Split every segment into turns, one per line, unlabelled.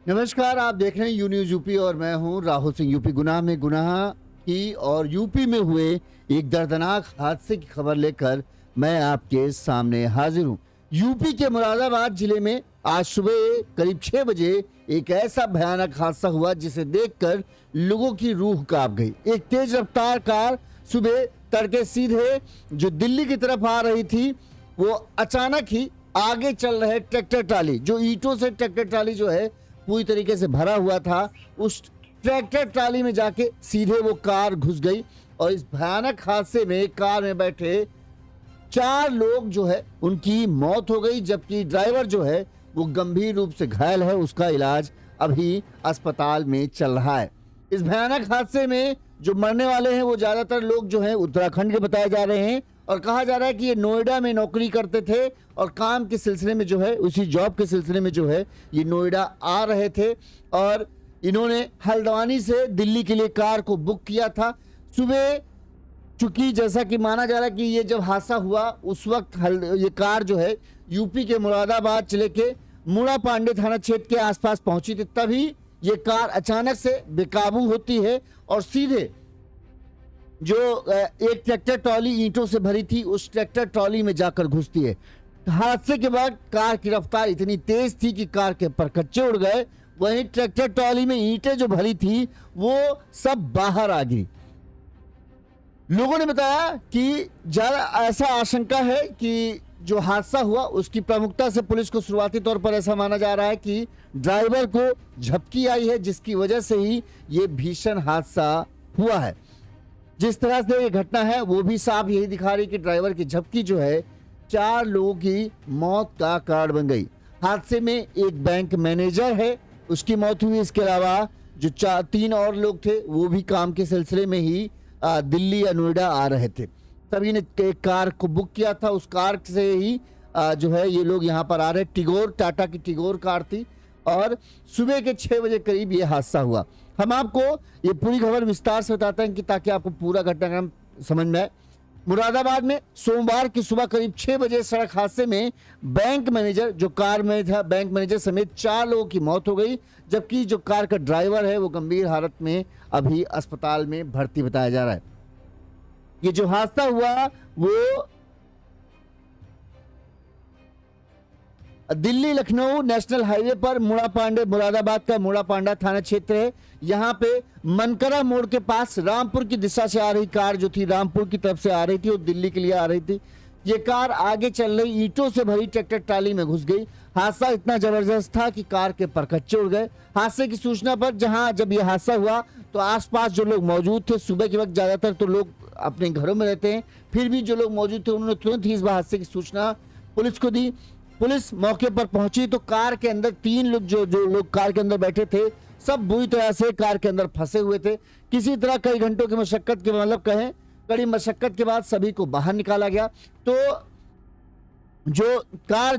नमस्कार, आप देख रहे हैं यू न्यूज़ यूपी और मैं हूं राहुल सिंह। यूपी गुनाह में गुनाह की और यूपी में हुए एक दर्दनाक हादसे की खबर लेकर मैं आपके सामने हाजिर हूं। यूपी के मुरादाबाद जिले में आज सुबह करीब 6 बजे एक ऐसा भयानक हादसा हुआ जिसे देखकर लोगों की रूह कांप गई। एक तेज रफ्तार कार सुबह तड़के सीधे जो दिल्ली की तरफ आ रही थी, वो अचानक ही आगे चल रहे ट्रैक्टर ट्राली, जो ईंटों से ट्रैक्टर ट्राली जो है पूरी तरीके से भरा हुआ था, उस ट्रैक्टर ट्राली में जाके सीधे वो कार घुस गई और इस भयानक हादसे में कार में बैठे 4 लोग जो है उनकी मौत हो गई, जबकि ड्राइवर जो है वो गंभीर रूप से घायल है। उसका इलाज अभी अस्पताल में चल रहा है। इस भयानक हादसे में जो मरने वाले हैं वो ज्यादातर लोग जो हैं उत्तराखंड के बताए जा रहे हैं और कहा जा रहा है कि ये नोएडा में नौकरी करते थे और काम के सिलसिले में जो है, उसी जॉब के सिलसिले में जो है ये नोएडा आ रहे थे और इन्होंने हल्द्वानी से दिल्ली के लिए कार को बुक किया था। सुबह चूंकि जैसा कि माना जा रहा है कि ये जब हादसा हुआ उस वक्त ये कार जो है यूपी के मुरादाबाद जिले के मुड़ा पांडे थाना क्षेत्र के आसपास पहुंची थी, तभी ये कार अचानक से बेकाबू होती है और सीधे जो एक ट्रैक्टर ट्रॉली ईंटों से भरी थी उस ट्रैक्टर ट्रॉली में जाकर घुसती है। हादसे के बाद कार की रफ्तार इतनी तेज थी कि कार के परखच्चे उड़ गए, वहीं ट्रैक्टर ट्रॉली में ईंटें जो भरी थी वो सब बाहर आ गई। लोगों ने बताया कि ज्यादा ऐसा आशंका है कि जो हादसा हुआ उसकी प्रमुखता से पुलिस को शुरुआती तौर पर ऐसा माना जा रहा है कि ड्राइवर को झपकी आई है, जिसकी वजह से ही ये भीषण हादसा हुआ है। जिस तरह से ये घटना है वो भी साफ यही दिखा रही कि ड्राइवर की झपकी जो है 4 लोगों की मौत का कारण बन गई। हादसे में एक बैंक मैनेजर है, उसकी मौत हुई। इसके अलावा जो 3 और लोग थे वो भी काम के सिलसिले में ही दिल्ली या नोएडा आ रहे थे। सभी ने एक कार को बुक किया था, उस कार से ही जो है ये लोग यहाँ पर आ रहे। टिगोर, टाटा की टिगोर कार थी और सुबह के 6 बजे करीब ये हादसा हुआ। हम आपको ये पूरी खबर विस्तार से बताते हैं कि ताकि आपको पूरा घटनाक्रम समझ में आए। मुरादाबाद में सोमवार की सुबह करीब 6 बजे सड़क हादसे में बैंक मैनेजर जो कार में था, बैंक मैनेजर समेत 4 लोगों की मौत हो गई, जबकि जो कार का ड्राइवर है वो गंभीर हालत में अभी अस्पताल में भर्ती बताया जा रहा है। ये जो हादसा हुआ वो दिल्ली लखनऊ नेशनल हाईवे पर मुरादाबाद का मुड़ा पांडा थाना क्षेत्र है। यहाँ पे मनकरा मोड़ के पास रामपुर की दिशा से आ रही कार जो थी, रामपुर की तरफ से आ रही थी और दिल्ली के लिए आ रही थी। ये कार आगे चल रही ईंटों से भरी ट्रैक्टर ट्राली में घुस गई। हादसा इतना जबरदस्त था कि कार के परखच्चे उड़ गए। हादसे की सूचना पर जब यह हादसा हुआ तो आसपास जो लोग मौजूद थे, सुबह के वक्त ज्यादातर तो लोग अपने घरों में रहते हैं, फिर भी जो लोग मौजूद थे उन्होंने तुरंत ही इस हादसे की सूचना पुलिस को दी। पुलिस मौके पर पहुंची तो कार के अंदर 3 लोग जो लोग कार के अंदर बैठे थे सब बुरी तरह से कार के अंदर फंसे हुए थे। किसी तरह कई घंटों की मशक्कत के कड़ी मशक्कत के बाद सभी को बाहर निकाला गया। तो जो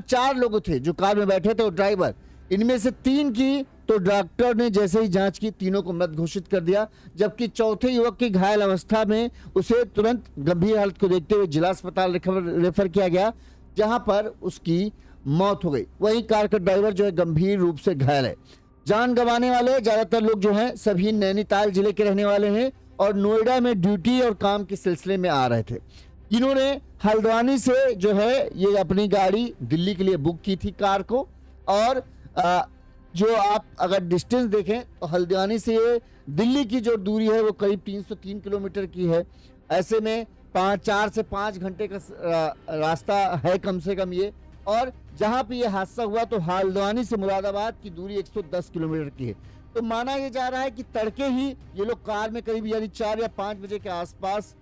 4 लोग थे जो कार में बैठे थे और ड्राइवर, इनमें से 3 की तो डॉक्टर ने जैसे ही जांच की तीनों को मृत घोषित कर दिया, जबकि चौथे युवक की घायल अवस्था में उसे तुरंत गंभीर हालत को देखते हुए जिला अस्पताल रेफर किया गया, जहां पर उसकी मौत हो गई। वहीं कार का ड्राइवर जो है गंभीर रूप से घायल है। जान गंवाने वाले ज्यादातर लोग जो हैं सभी नैनीताल जिले के रहने वाले हैं और नोएडा में ड्यूटी और काम के सिलसिले में आ रहे थे। इन्होंने हल्द्वानी से जो है ये अपनी गाड़ी दिल्ली के लिए बुक की थी कार को, और जो आप अगर डिस्टेंस देखें तो हल्द्वानी से दिल्ली की जो दूरी है वो करीब 303 किलोमीटर की है। ऐसे में 4 से 5 घंटे का रास्ता है कम से कम ये, और जहां पे ये हादसा हुआ तो हल्द्वानी से मुरादाबाद की दूरी 110 किलोमीटर की है। तो माना ये जा रहा है कि तड़के ही ये लोग कार में करीब यानी 4 या 5 बजे के आसपास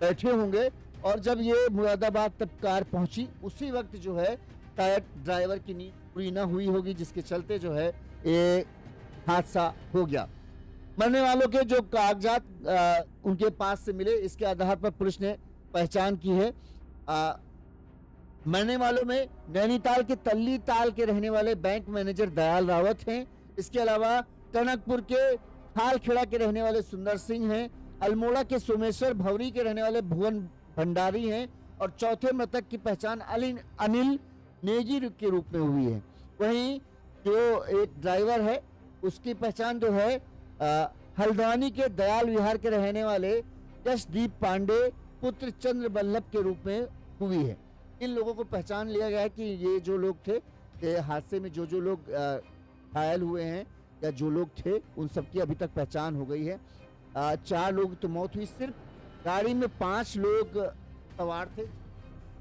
बैठे होंगे और जब ये मुरादाबाद तक कार पहुंची उसी वक्त जो है शायद ड्राइवर की नींद पूरी ना हुई होगी, जिसके चलते जो है ये हादसा हो गया। मरने वालों के जो कागजात उनके पास से मिले, इसके आधार पर पुलिस ने पहचान की है। मरने वालों में नैनीताल के तल्ली ताल के रहने वाले बैंक मैनेजर दयाल रावत हैं। इसके अलावा टनकपुर के खालखेड़ा के रहने वाले सुंदर सिंह हैं। अल्मोड़ा के सोमेश्वर भवरी के रहने वाले भुवन भंडारी हैं और चौथे मृतक की पहचान अनिल नेगी के रूप में हुई है। वहीं जो एक ड्राइवर है उसकी पहचान जो है हल्द्वानी के दयाल विहार के रहने वाले यशदीप पांडे पुत्र चंद्र बल्लभ के रूप में हुई है। इन लोगों को पहचान लिया गया है कि ये जो लोग थे, ये हादसे में जो लोग घायल हुए हैं या जो लोग थे, उन सबकी अभी तक पहचान हो गई है। 4 लोग तो मौत हुई, सिर्फ गाड़ी में 5 लोग सवार थे,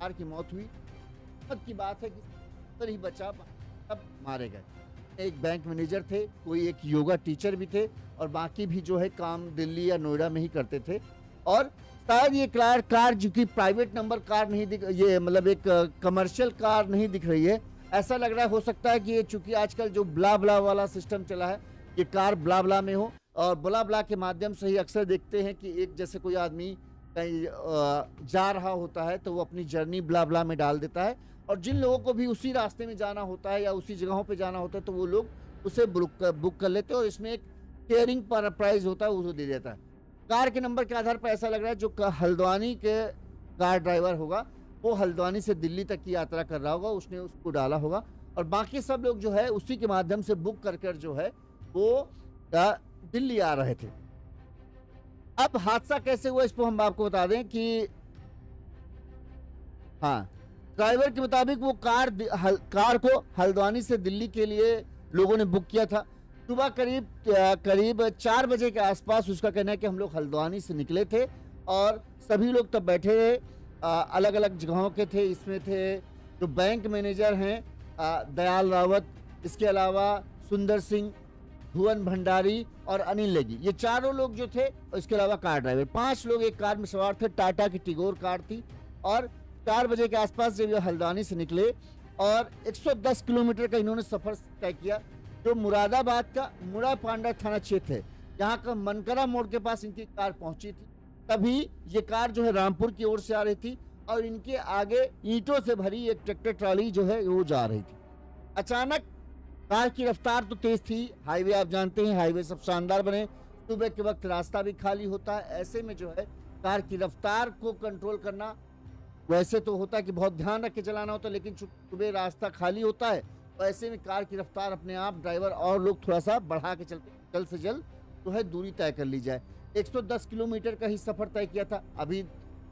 4 की मौत हुई। अब की बात है कि तर ही बचा, सब मारे गए। एक बैंक मैनेजर थे, कोई एक योगा टीचर भी थे, और बाकी भी जो है काम दिल्ली या नोएडा में ही करते थे। और शायद ये कार जो कि प्राइवेट नंबर कार नहीं दिख, ये मतलब एक कमर्शियल कार नहीं दिख रही है। ऐसा लग रहा है, हो सकता है कि ये चूंकि आजकल जो ब्ला ब्ला वाला सिस्टम चला है, ये कार ब्ला ब्ला में हो, और ब्ला ब्ला के माध्यम से ही अक्सर देखते हैं कि एक जैसे कोई आदमी कहीं जा रहा होता है तो वो अपनी जर्नी ब्ला ब्ला में डाल देता है, और जिन लोगों को भी उसी रास्ते में जाना होता है या उसी जगहों पे जाना होता है तो वो लोग उसे बुक कर लेते हैं, और इसमें एक शेयरिंग पर प्राइस होता है, उसको दे देता है। कार के नंबर के आधार पर ऐसा लग रहा है जो हल्द्वानी के कार ड्राइवर होगा वो हल्द्वानी से दिल्ली तक की यात्रा कर रहा होगा, उसने उसको डाला होगा, और बाकी सब लोग जो है उसी के माध्यम से बुक कर जो है वो दिल्ली आ रहे थे। अब हादसा कैसे हुआ इसको हम आपको बता दें कि हाँ, ड्राइवर के मुताबिक वो कार को हल्द्वानी से दिल्ली के लिए लोगों ने बुक किया था। सुबह करीब 4 बजे के आसपास उसका कहना है कि हम लोग हल्द्वानी से निकले थे, और सभी लोग तब बैठे रहे, अलग अलग जगहों के थे। इसमें थे जो बैंक मैनेजर हैं दयाल रावत, इसके अलावा सुंदर सिंह, भुवन भंडारी और अनिल नेगी, ये चारों लोग जो थे, और इसके अलावा कार ड्राइवर, 5 लोग एक कार में सवार थे। टाटा की टिगोर कार थी, और 4 बजे के आसपास जब ये हल्द्वानी से निकले और 110 किलोमीटर का इन्होंने सफर तय किया, जो मुरादाबाद का मुड़ा पांडा थाना क्षेत्र है, यहाँ का मनकरा मोड़ के पास इनकी कार पहुंची थी। तभी ये कार जो है रामपुर की ओर से आ रही थी, और इनके आगे ईंटों से भरी एक ट्रैक्टर ट्रॉली जो है वो जा रही थी। अचानक कार की रफ्तार तो तेज थी, हाईवे आप जानते हैं, हाईवे सब शानदार बने, सुबह के वक्त रास्ता भी खाली होता है, ऐसे में जो है कार की रफ्तार को कंट्रोल करना, वैसे तो होता है कि बहुत ध्यान रख के चलाना होता है, लेकिन सुबह रास्ता खाली होता है, तो ऐसे में कार की रफ्तार अपने आप ड्राइवर और लोग थोड़ा सा बढ़ा के चलते, जल्द से जल्द जो है दूरी तय कर ली जाए। 110 किलोमीटर का ही सफर तय किया था। अभी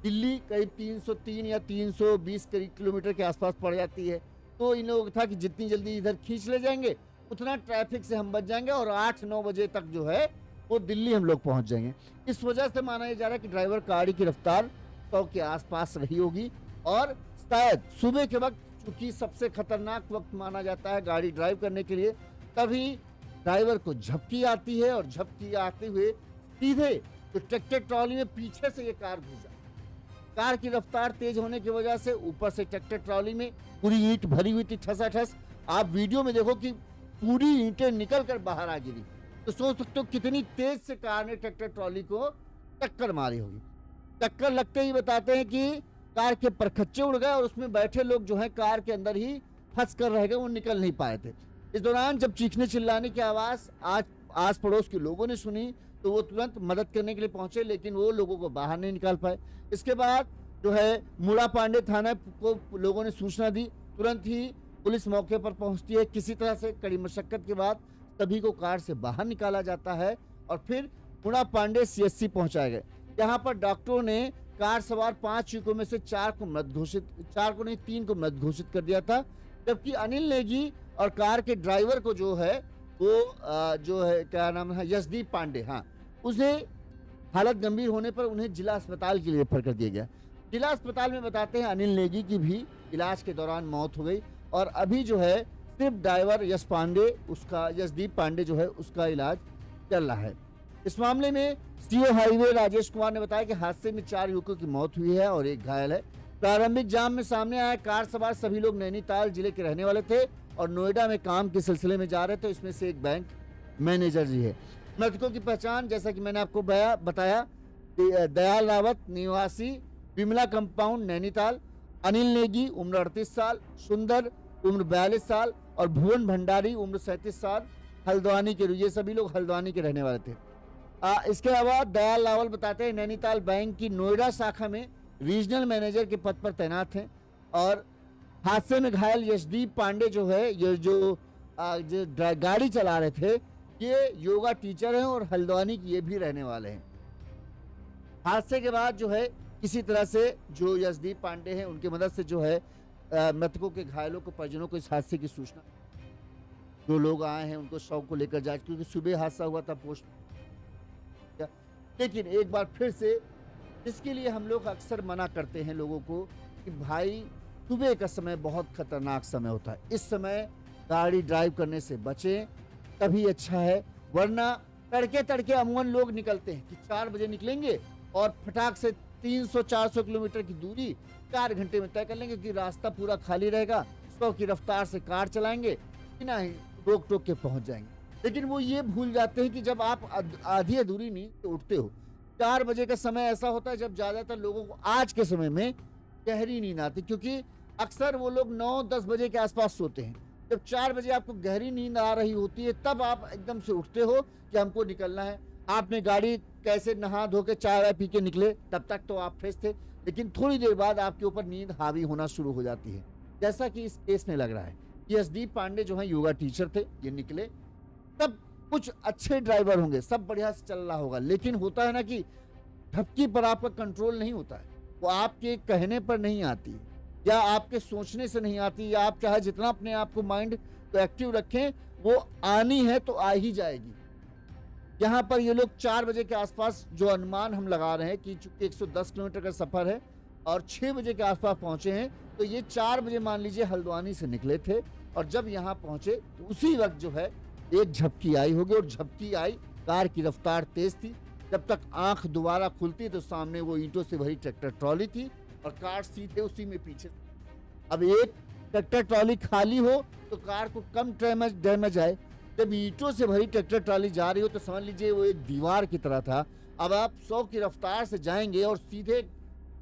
दिल्ली करीब 303 या 320 किलोमीटर के आसपास पड़ जाती है, तो इन लोगों का था कि जितनी जल्दी इधर खींच ले जाएंगे उतना ट्रैफिक से हम बच जाएंगे, और 8-9 बजे तक जो है वो दिल्ली हम लोग पहुंच जाएंगे। इस वजह से माना जा रहा है कि ड्राइवर गाड़ी की रफ्तार 100 के आसपास रही होगी, और शायद सुबह के वक्त, चूंकि सबसे खतरनाक वक्त माना जाता है गाड़ी ड्राइव करने के लिए, तभी ड्राइवर को झपकी आती है, और झपकी आते हुए सीधे तो ट्रैक्टर ट्रॉली में पीछे से ये कार घुस जाती। कार की रफ्तार तेज होने की वजह से ऊपर से ट्रैक्टर ट्रॉली में पूरी ईंट भरी हुई थी, ठसाठस। आप वीडियो में देखो कि पूरी ईंटें निकल कर बाहर आ गिरी, तो सोच सकते हो कितनी तेज से कार ने ट्रैक्टर ट्रॉली को टक्कर मारी होगी। टक्कर लगते ही बताते हैं कि कार के परखच्चे उड़ गए, और उसमें बैठे लोग जो है कार के अंदर ही फंस कर रह गए, वो निकल नहीं पाए थे। इस दौरान जब चीखने चिल्लाने की आवाज आस पड़ोस के लोगों ने सुनी, तो वो तुरंत मदद करने के लिए पहुंचे, लेकिन वो लोगों को बाहर नहीं निकाल पाए। इसके बाद जो है मुड़ा पांडे थाना को लोगों ने सूचना दी, तुरंत ही पुलिस मौके पर पहुंचती है। किसी तरह से कड़ी मशक्कत के बाद सभी को कार से बाहर निकाला जाता है, और फिर मुड़ा पांडे CHC पहुंचाए गए। यहाँ पर डॉक्टरों ने कार सवार 5 युवकों में से 4 को मृत घोषित, 4 को नहीं 3 को मृत घोषित कर दिया था, जबकि अनिल नेगी और कार के ड्राइवर को जो है वो जो है क्या नाम है, यशदीप पांडे, हाँ, उसे हालत गंभीर होने पर उन्हें जिला अस्पताल के लिए रेफर कर दिया गया। जिला अस्पताल में बताते हैं अनिल नेगी की भी इलाज के दौरान मौत हो गई, और अभी जो है सिर्फ ड्राइवर यशदीप पांडे जो है उसका इलाज चल रहा है। इस मामले में CO हाईवे राजेश कुमार ने बताया कि हादसे में 4 युवकों की मौत हुई है और एक घायल है। प्रारंभिक जांच में सामने आया कार सवार सभी लोग नैनीताल जिले के रहने वाले थे और नोएडा में काम के सिलसिले में जा रहे थे। इसमें से एक बैंक मैनेजर जी है। मृतकों की पहचान जैसा कि मैंने आपको बताया, दयाल रावत निवासी विमला कंपाउंड नैनीताल, अनिल नेगी उम्र 38 साल, सुंदर उम्र 42 साल और भुवन भंडारी उम्र 37 साल हल्द्वानी के, ये सभी लोग हल्द्वानी के रहने वाले थे। इसके अलावा दयाल रावल बताते हैं नैनीताल बैंक की नोएडा शाखा में रीजनल मैनेजर के पद पर तैनात हैं, और हादसे में घायल यशदीप पांडे जो है, ये जो गाड़ी चला रहे थे, ये योगा टीचर हैं और हल्द्वानी के ये भी रहने वाले हैं। हादसे के बाद जो है किसी तरह से जो यशदीप पांडे हैं उनकी मदद से जो है मृतकों के घायलों को परिजनों को इस हादसे की सूचना, जो लोग आए हैं उनको शव को लेकर जांच, क्योंकि सुबह हादसा हुआ था पोस्ट। लेकिन एक बार फिर से इसके लिए हम लोग अक्सर मना करते हैं लोगों को कि भाई सुबह का समय बहुत खतरनाक समय होता है, इस समय गाड़ी ड्राइव करने से बचें तभी अच्छा है। वरना तड़के तड़के अमूमन लोग निकलते हैं कि 4 बजे निकलेंगे और फटाक से 300-400 किलोमीटर की दूरी 4 घंटे में तय कर लेंगे, कि रास्ता पूरा खाली रहेगा, 100 की रफ्तार से कार चलाएंगे, बिना ही रोक टोक के पहुंच जाएंगे। लेकिन वो ये भूल जाते हैं कि जब आप आधी अधूरी नींद से उठते हो, 4 बजे का समय ऐसा होता है जब ज्यादातर लोगों को आज के समय में गहरी नींद आती, क्योंकि अक्सर वो लोग 9-10 बजे के आसपास सोते हैं। जब 4 बजे आपको गहरी नींद आ रही होती है तब आप एकदम से उठते हो कि हमको निकलना है। आपने गाड़ी कैसे नहा धो के चाय वाय पी के निकले, तब तक तो आप फ्रेश थे, लेकिन थोड़ी देर बाद आपके ऊपर नींद हावी होना शुरू हो जाती है, जैसा कि इस केस में लग रहा है। यशदीप पांडे जो है योगा टीचर थे, ये निकले तब कुछ अच्छे ड्राइवर होंगे, सब बढ़िया से चल रहा होगा, लेकिन होता है ना कि झपकी पर आपका कंट्रोल नहीं होता है, वो आपके कहने पर नहीं आती या आपके सोचने से नहीं आती, या आप चाहे जितना अपने आप को माइंड को एक्टिव रखें, वो आनी है तो आ ही जाएगी। यहाँ पर ये लोग 4 बजे के आसपास, जो अनुमान हम लगा रहे हैं कि चूंकि 110 किलोमीटर का सफर है और 6 बजे के आसपास पहुंचे हैं, तो ये 4 बजे मान लीजिए हल्द्वानी से निकले थे, और जब यहाँ पहुंचे तो उसी वक्त जो है एक झपकी आई होगी, और झपकी आई, कार की रफ्तार तेज थी, जब तक आंख दोबारा खुलती तो सामने वो ईंटों से भरी ट्रैक्टर ट्रॉली थी और कार सीधे उसी में पीछे। अब एक ट्रैक्टर ट्रॉली खाली हो तो कार को कम डैमेज आए, जब ईंटों से भरी ट्रैक्टर ट्रॉली जा रही हो तो समझ लीजिए वो एक दीवार की तरह था। अब आप 100 की रफ्तार से जाएंगे और सीधे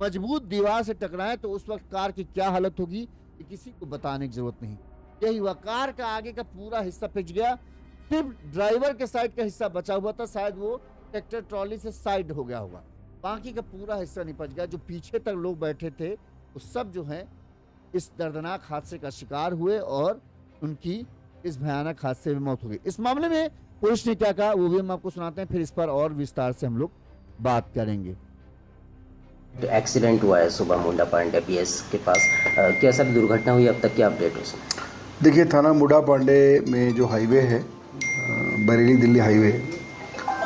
मजबूत दीवार से टकराएं तो उस वक्त कार की क्या हालत होगी ये किसी को बताने की जरूरत नहीं। यही हुआ, कार का आगे का पूरा हिस्सा पिच गया, सिर्फ ड्राइवर के साइड का हिस्सा बचा हुआ था, शायद वो ट्रैक्टर ट्रॉली से साइड हो गया होगा, बाकी का पूरा हिस्सा निपट गया। जो पीछे तक लोग बैठे थे वो सब जो है इस दर्दनाक हादसे का शिकार हुए और उनकी इस भयानक हादसे में मौत हो गई। इस मामले में पुलिस ने क्या कहा वो भी हम आपको सुनाते हैं, फिर इस पर और विस्तार से हम लोग बात करेंगे।
तो एक्सीडेंट हुआ है सुबह मुंडा पांडे पीएस के पास, क्या सर दुर्घटना हुई, अब तक क्या अपडेट है उसमें?
देखिए, थाना मुंडा पांडे में जो हाईवे है, बरेली दिल्ली हाईवे,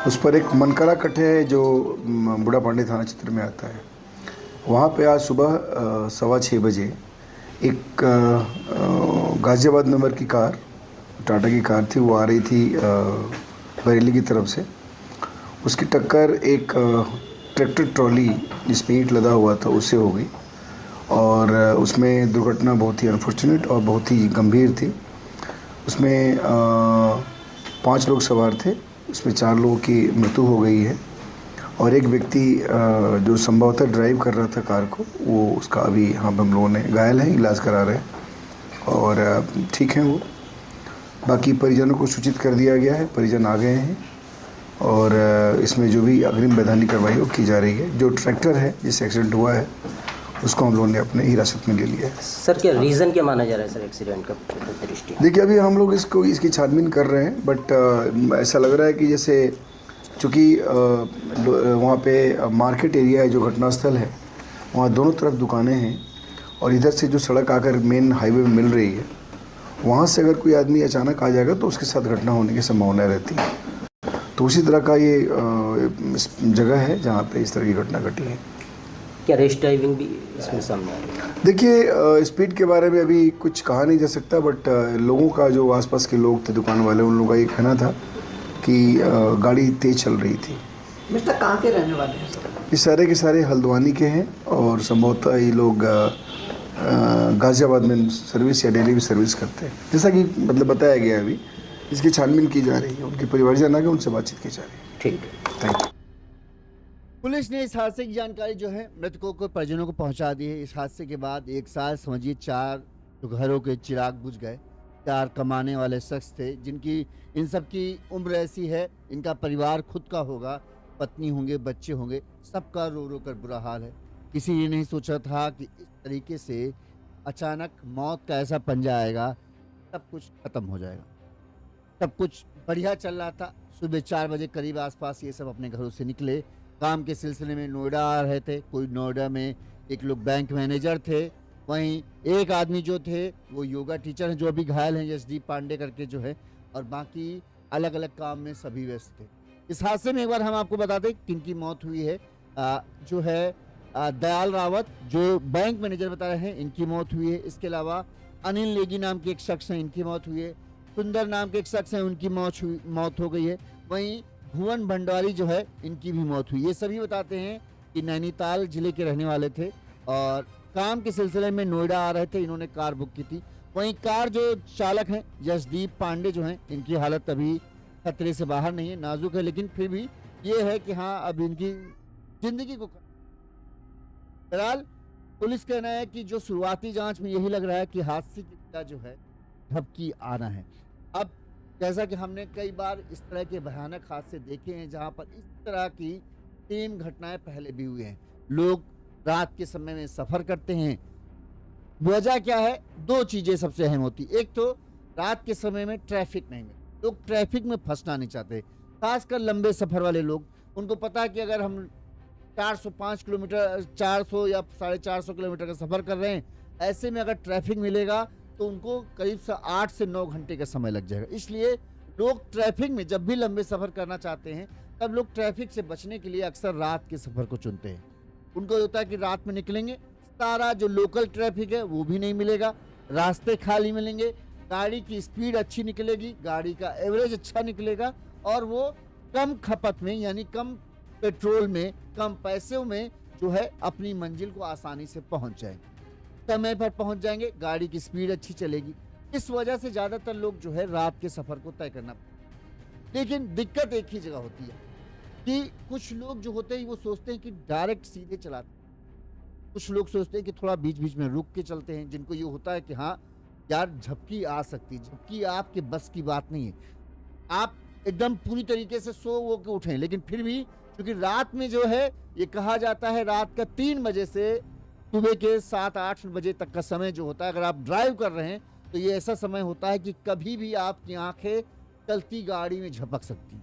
उस पर एक मनकरा कट है जो मुंडा पांडे थाना क्षेत्र में आता है। वहाँ पे आज सुबह 6:15 बजे एक गाज़ियाबाद नंबर की कार, टाटा की कार थी, वो आ रही थी बरेली की तरफ से। उसकी टक्कर एक ट्रैक्टर ट्रॉली जिसमें ईंट लदा हुआ था उससे हो गई, और उसमें दुर्घटना बहुत ही अनफॉर्चुनेट और बहुत ही गंभीर थी। उसमें 5 लोग सवार थे, उसमें 4 लोगों की मृत्यु हो गई है, और एक व्यक्ति जो संभवतः ड्राइव कर रहा था कार को, वो उसका अभी यहाँ हम लोगों ने घायल है, इलाज करा रहे हैं और ठीक हैं वो। बाकी परिजनों को सूचित कर दिया गया है, परिजन आ गए हैं, और इसमें जो भी अग्रिम वैधानिक कार्रवाई वो की जा रही है। जो ट्रैक्टर है जिससे एक्सीडेंट हुआ है उसको हम लोगों ने अपने हिरासत में ले लिया है।
सर क्या रीज़न क्या माना जा रहा है सर एक्सीडेंट का दृष्टि?
देखिए, अभी हम लोग इसकी छानबीन कर रहे हैं, बट ऐसा लग रहा है कि जैसे चूँकि वहाँ पे मार्केट एरिया है, जो घटनास्थल है, वहाँ दोनों तरफ दुकानें हैं, और इधर से जो सड़क आकर मेन हाईवे में मिल रही है, वहाँ से अगर कोई आदमी अचानक आ जाएगा तो उसके साथ घटना होने की संभावना रहती है। तो उसी तरह का ये जगह है जहाँ पे इस तरह की घटना घटी है।
क्या रेश ड्राइविंग भी इसमें सामने आ रही है?
देखिए, स्पीड के बारे में अभी कुछ कहा नहीं जा सकता, बट लोगों का, जो आसपास के लोग थे, दुकान वाले, उन लोगों का ये कहना था कि गाड़ी तेज़ चल रही थी।
मिस्टर कहाँ के रहने वाले हैं सर?
ये सारे के सारे हल्द्वानी के हैं, और संभवतः ये लोग गाज़ियाबाद में सर्विस या डेली भी सर्विस करते हैं, जैसा कि मतलब बताया गया है। अभी इसकी छानबीन की जा रही है, उनके परिवारजन आगे उनसे बातचीत की जा रही है।
ठीक,
थैंक यू।
पुलिस ने इस हादसे की जानकारी जो है मृतकों को परिजनों को पहुंचा दी है। इस हादसे के बाद एक साथ समझिए 4 घरों के चिराग बुझ गए। 4 कमाने वाले शख्स थे, जिनकी इन सब की उम्र ऐसी है, इनका परिवार खुद का होगा, पत्नी होंगे, बच्चे होंगे, सबका रो रो कर बुरा हाल है। किसी ने नहीं सोचा था कि इस तरीके से अचानक मौत का ऐसा पंजा आएगा, सब कुछ खत्म हो जाएगा। सब कुछ बढ़िया चल रहा था। सुबह 4 बजे करीब आसपास ये सब अपने घरों से निकले, काम के सिलसिले में नोएडा आ रहे थे। कोई नोएडा में एक लोग बैंक मैनेजर थे, वहीं एक आदमी जो थे वो योगा टीचर हैं, जो अभी घायल हैं, यशदीप पांडे करके जो है, और बाकी अलग अलग काम में सभी व्यस्त थे। इस हादसे में एक बार हम आपको बता दें किनकी मौत हुई है। जो है दयाल रावत जो बैंक मैनेजर बता रहे हैं, इनकी मौत हुई है। इसके अलावा अनिल नेगी नाम के एक शख्स हैं, इनकी मौत हुई है। सुंदर नाम के एक शख्स हैं, उनकी मौत हो गई है। वहीं भुवन भंडारी जो है, इनकी भी मौत हुई। ये सभी बताते हैं कि नैनीताल जिले के रहने वाले थे और काम के सिलसिले में नोएडा आ रहे थे। इन्होंने कार बुक की थी। वहीं कार जो चालक हैं यशदीप पांडे जो हैं, इनकी हालत अभी खतरे से बाहर नहीं है, नाजुक है, लेकिन फिर भी ये है कि हाँ अब इनकी जिंदगी को फिलहाल पुलिस कहना है कि जो शुरुआती जांच में यही लग रहा है कि हादसे की वजह जो है झपकी आना है। अब जैसा कि हमने कई बार इस तरह के भयानक हादसे देखे हैं जहां पर इस तरह की 3 घटनाएं पहले भी हुई हैं। लोग रात के समय में सफर करते हैं। वजह क्या है? 2 चीजें सबसे अहम होती। एक तो रात के समय में ट्रैफिक नहीं मिलती, लोग ट्रैफिक में फंसना नहीं चाहते, खासकर लंबे सफर वाले लोग। उनको पता है कि अगर हम 405 किलोमीटर 400 या 450 किलोमीटर का सफर कर रहे हैं, ऐसे में अगर ट्रैफिक मिलेगा तो उनको करीब से 8 से 9 घंटे का समय लग जाएगा। इसलिए लोग ट्रैफिक में जब भी लंबे सफर करना चाहते हैं, तब लोग ट्रैफिक से बचने के लिए अक्सर रात के सफर को चुनते हैं। उनको होता है कि रात में निकलेंगे, सारा जो लोकल ट्रैफिक है वो भी नहीं मिलेगा, रास्ते खाली मिलेंगे, गाड़ी की स्पीड अच्छी निकलेगी, गाड़ी का एवरेज अच्छा निकलेगा और वो कम खपत में यानी कम पेट्रोल में, कम पैसों में जो है अपनी मंजिल को आसानी से पहुंच जाएंगे, समय पर पहुंच जाएंगे, गाड़ी की स्पीड अच्छी चलेगी। इस वजह से ज्यादातर लोग जो है रात के सफर को तय करना। लेकिन दिक्कत एक ही जगह होती है कि कुछ लोग जो होते हैं वो सोचते हैं कि डायरेक्ट सीधे चलाते हैं। कुछ लोग सोचते हैं कि थोड़ा बीच बीच में रुक के चलते हैं, जिनको ये होता है कि हाँ यार झपकी आ सकती है। झपकी आपके बस की बात नहीं है, आप एकदम पूरी तरीके से सो वो के उठें, लेकिन फिर भी क्योंकि रात में जो है ये कहा जाता है रात का 3 बजे से सुबह के 7-8 बजे तक का समय जो होता है, अगर आप ड्राइव कर रहे हैं तो ये ऐसा समय होता है कि कभी भी आपकी आंखें चलती गाड़ी में झपक सकती हैं।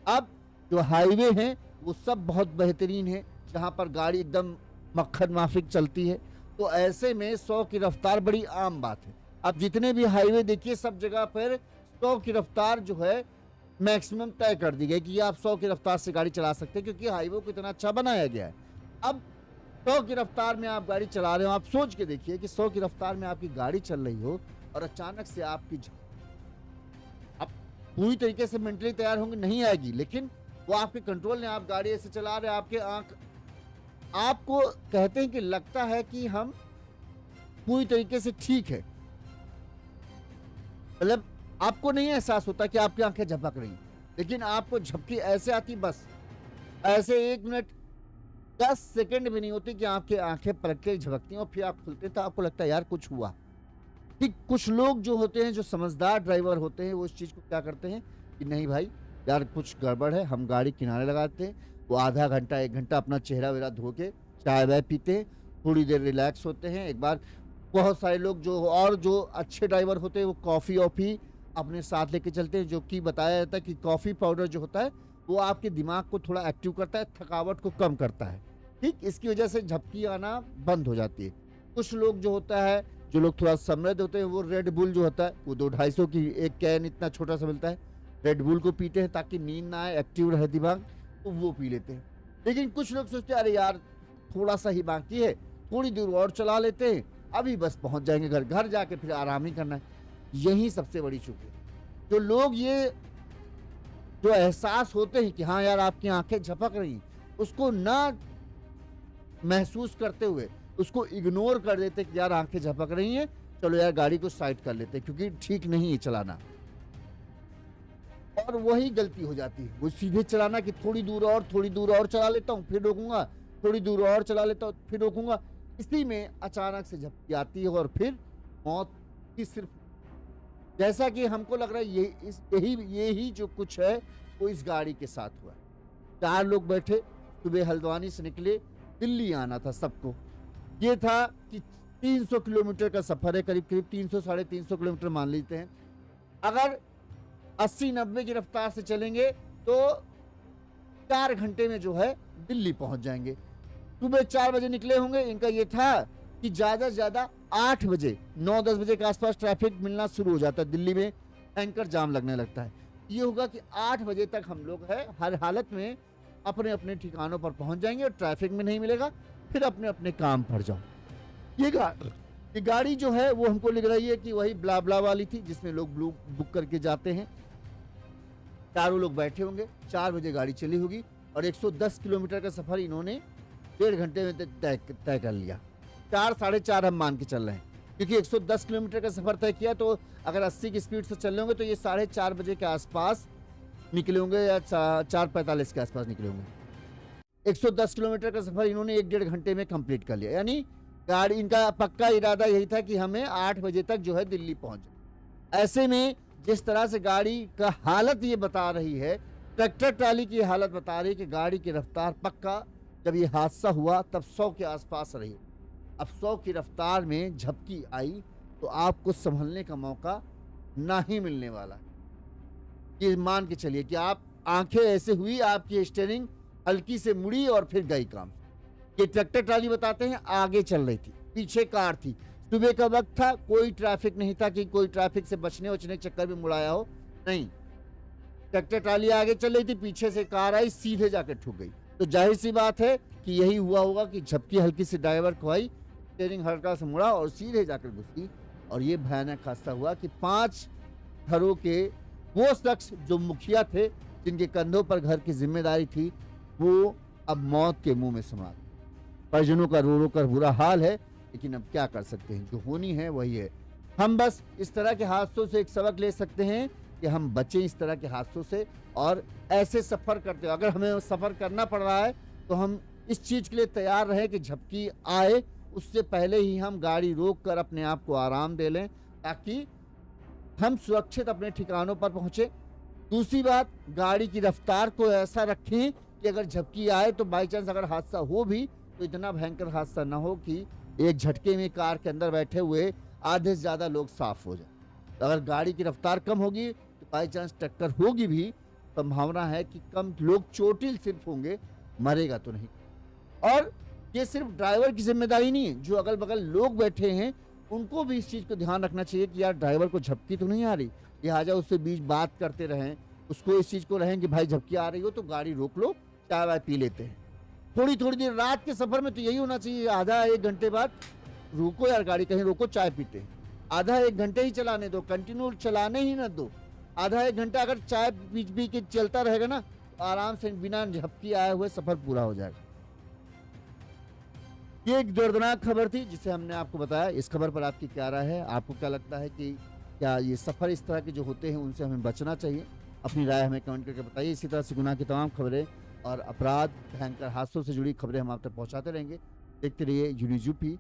अब जो हाईवे हैं वो सब बहुत बेहतरीन है, जहां पर गाड़ी एकदम मक्खन माफिक चलती है, तो ऐसे में 100 की रफ्तार बड़ी आम बात है। अब जितने भी हाईवे देखिए सब जगह पर 100 की रफ्तार जो है मैक्सिमम तय कर दी गई कि आप 100 की रफ्तार से गाड़ी चला सकते हैं, क्योंकि हाईवे को इतना अच्छा बनाया गया है। अब 100 की रफ्तार में आप गाड़ी चला रहे हो, आप सोच के देखिए कि 100 की रफ्तार में आपकी गाड़ी चल रही हो और अचानक से आपकी आप पूरी तरीके से मेंटली तैयार होंगे, नहीं आएगी, लेकिन वो आपके कंट्रोल में, आप गाड़ी ऐसे चला रहे हैं, आपके आंख आपको कहते हैं कि लगता है कि हम पूरी तरीके से ठीक है, मतलब आपको नहीं एहसास होता कि आपकी आंखें झपक रही, लेकिन आपको झपकी ऐसे आती, बस ऐसे 1 मिनट 10 सेकंड भी नहीं होती कि आपकी आंखें पलट के झपकती हैं और फिर आप खुलते तो आपको लगता है यार कुछ हुआ। ठीक कुछ लोग जो होते हैं, जो समझदार ड्राइवर होते हैं, वो इस चीज़ को क्या करते हैं कि नहीं भाई यार कुछ गड़बड़ है, हम गाड़ी किनारे लगाते हैं, वो आधा घंटा 1 घंटा अपना चेहरा वेरा धो के चाय वाय पीते हैं, थोड़ी देर रिलैक्स होते हैं। एक बार बहुत सारे लोग जो अच्छे ड्राइवर होते हैं वो कॉफ़ी वॉफ़ी अपने साथ लेके चलते हैं, जो कि बताया जाता है कि कॉफ़ी पाउडर जो होता है वो आपके दिमाग को थोड़ा एक्टिव करता है, थकावट को कम करता है। ठीक इसकी वजह से झपकी आना बंद हो जाती है। कुछ लोग जो होता है, जो लोग थोड़ा समृद्ध होते हैं, वो रेड बुल जो होता है वो 200-250 की एक कैन इतना छोटा सा मिलता है, रेड बुल को पीते हैं ताकि नींद ना आए, एक्टिव रहे दिमाग, तो वो पी लेते हैं। लेकिन कुछ लोग सोचते हैं अरे यार थोड़ा सा ही बाकी है, थोड़ी दूर और चला लेते हैं, अभी बस पहुंच जाएंगे घर जाके फिर आराम ही करना है। यही सबसे बड़ी चूक है। जो लोग ये जो एहसास होते हैं कि हाँ यार आपकी आंखें झपक रही, उसको ना महसूस करते हुए उसको इग्नोर कर देते कि यार आंखें झपक रही हैं, चलो यार गाड़ी को साइड कर लेते हैं क्योंकि ठीक नहीं है चलाना, और वही गलती हो जाती है। वो सीधे चलाना कि थोड़ी दूर और चला लेता हूँ फिर रोकूंगा, थोड़ी दूर और चला लेता हूँ फिर रोकूंगा, इसी में अचानक से झपकी आती है और फिर मौत की सिर्फ, जैसा कि हमको लग रहा है यही जो कुछ है वो इस गाड़ी के साथ हुआ। 4 लोग बैठे, सुबह हल्द्वानी से निकले, दिल्ली आना था सबको। ये था कि 300 किलोमीटर का सफर है, करीब 300-350 किलोमीटर मान लेते हैं। अगर 80-90 की रफ्तार से चलेंगे तो 4 घंटे में जो है दिल्ली पहुंच जाएंगे। सुबह 4 बजे निकले होंगे। इनका ये था कि ज़्यादा से ज़्यादा 8 बजे 9-10 बजे के आसपास ट्रैफिक मिलना शुरू हो जाता है। दिल्ली में टैंकर जाम लगने लगता है। ये होगा कि 8 बजे तक हम लोग है हर हालत में अपने अपने ठिकानों पर पहुंच जाएंगे और ट्रैफिक में नहीं मिलेगा। फिर अपने अपने काम पर जाओ। ये गाड़ी जो है वो हमको लग रही है कि वही ब्ला ब्ला वाली थी जिसमें लोग बुक करके जाते हैं। चारों लोग बैठे होंगे। 4 बजे गाड़ी चली होगी और 110 किलोमीटर का सफर इन्होंने 1.5 घंटे में तय कर लिया। 4 साढ़े 4 हम मान के चल रहे हैं, क्योंकि 110 किलोमीटर का सफर तय किया तो अगर 80 की स्पीड से चल रहे होंगे तो ये 4:30 बजे के आसपास निकले होंगे या 4:45 के आसपास निकले होंगे। 110 किलोमीटर का सफर इन्होंने 1-1.5 घंटे में कंप्लीट कर लिया। यानी गाड़ी, इनका पक्का इरादा यही था कि हमें 8 बजे तक जो है दिल्ली पहुंच जाए। ऐसे में जिस तरह से गाड़ी का हालत ये बता रही है, ट्रैक्टर ट्राली की हालत बता रही है कि गाड़ी की रफ्तार पक्का जब ये हादसा हुआ तब 100 के आसपास रही। अब 100 की रफ्तार में झपकी आई तो आपको संभलने का मौका ना ही मिलने वाला है। ये मान के चलिए कि आप आंखें ऐसे हुई, आपकी स्टीयरिंग हल्की से मुड़ी और फिर गई काम। ये ट्रैक्टर ट्राली बताते हैं आगे चल रही थी, पीछे कार थी। सुबह का वक्त था, कोई ट्रैफिक नहीं था कि कोई ट्रैफिक से बचने के चक्कर में मुड़ाया हो, नहीं। ट्रैक्टर ट्राली आगे चल रही थी, पीछे से कार आई, सीधे जाकर ठुक गई। तो जाहिर सी बात है कि यही हुआ होगा कि झपकी हल्की से ड्राइवर को आई, स्टीयरिंग हल्का से मुड़ा और सीधे जाकर घुसी। और ये भयानक हादसा हुआ कि 5 घरों के वो शख्स जो मुखिया थे, जिनके कंधों पर घर की जिम्मेदारी थी, वो अब मौत के मुंह में समा। परिजनों का रो रो कर बुरा हाल है, लेकिन अब क्या कर सकते हैं, जो होनी है वही है। हम बस इस तरह के हादसों से एक सबक ले सकते हैं कि हम बचें इस तरह के हादसों से, और ऐसे सफ़र करते हो अगर हमें सफ़र करना पड़ रहा है तो हम इस चीज़ के लिए तैयार रहें कि झपकी आए उससे पहले ही हम गाड़ी रोक कर अपने आप को आराम दे लें, ताकि हम सुरक्षित अपने ठिकानों पर पहुँचे। दूसरी बात, गाड़ी की रफ्तार को ऐसा रखें कि अगर झपकी आए तो बाई चांस अगर हादसा हो भी तो इतना भयंकर हादसा ना हो कि एक झटके में कार के अंदर बैठे हुए आधे से ज़्यादा लोग साफ हो जाए। तो अगर गाड़ी की रफ्तार कम होगी तो बाई चांस टक्कर होगी भी, संभावना है कि कम लोग चोटिल सिर्फ होंगे, मरेगा तो नहीं। और ये सिर्फ ड्राइवर की जिम्मेदारी नहीं है, जो अगल बगल लोग बैठे हैं उनको भी इस चीज़ को ध्यान रखना चाहिए कि यार ड्राइवर को झपकी तो नहीं आ रही, लिहाजा उससे बीच बात करते रहें, उसको इस चीज़ को रहें कि भाई झपकी आ रही हो तो गाड़ी रोक लो, चाय वाय पी लेते हैं। थोड़ी थोड़ी देर रात के सफ़र में तो यही होना चाहिए, आधा 1 घंटे बाद रुको यार, गाड़ी कहीं रोको, चाय पीते हैं। आधा 1 घंटे ही चलाने दो, कंटिन्यू चलाने ही ना दो। आधा 1 घंटा अगर चाय पी के चलता रहेगा ना तो आराम से बिना झपकी आए हुए सफ़र पूरा हो जाएगा। ये एक दर्दनाक खबर थी जिसे हमने आपको बताया। इस खबर पर आपकी क्या राय है? आपको क्या लगता है कि क्या ये सफ़र इस तरह के जो होते हैं उनसे हमें बचना चाहिए? अपनी राय हमें कमेंट करके बताइए। इसी तरह से गुनाह की तमाम खबरें और अपराध, भयंकर हादसों से जुड़ी खबरें हम आप तक पहुंचाते रहेंगे। देखते रहिए यून्यूज़ यूपी।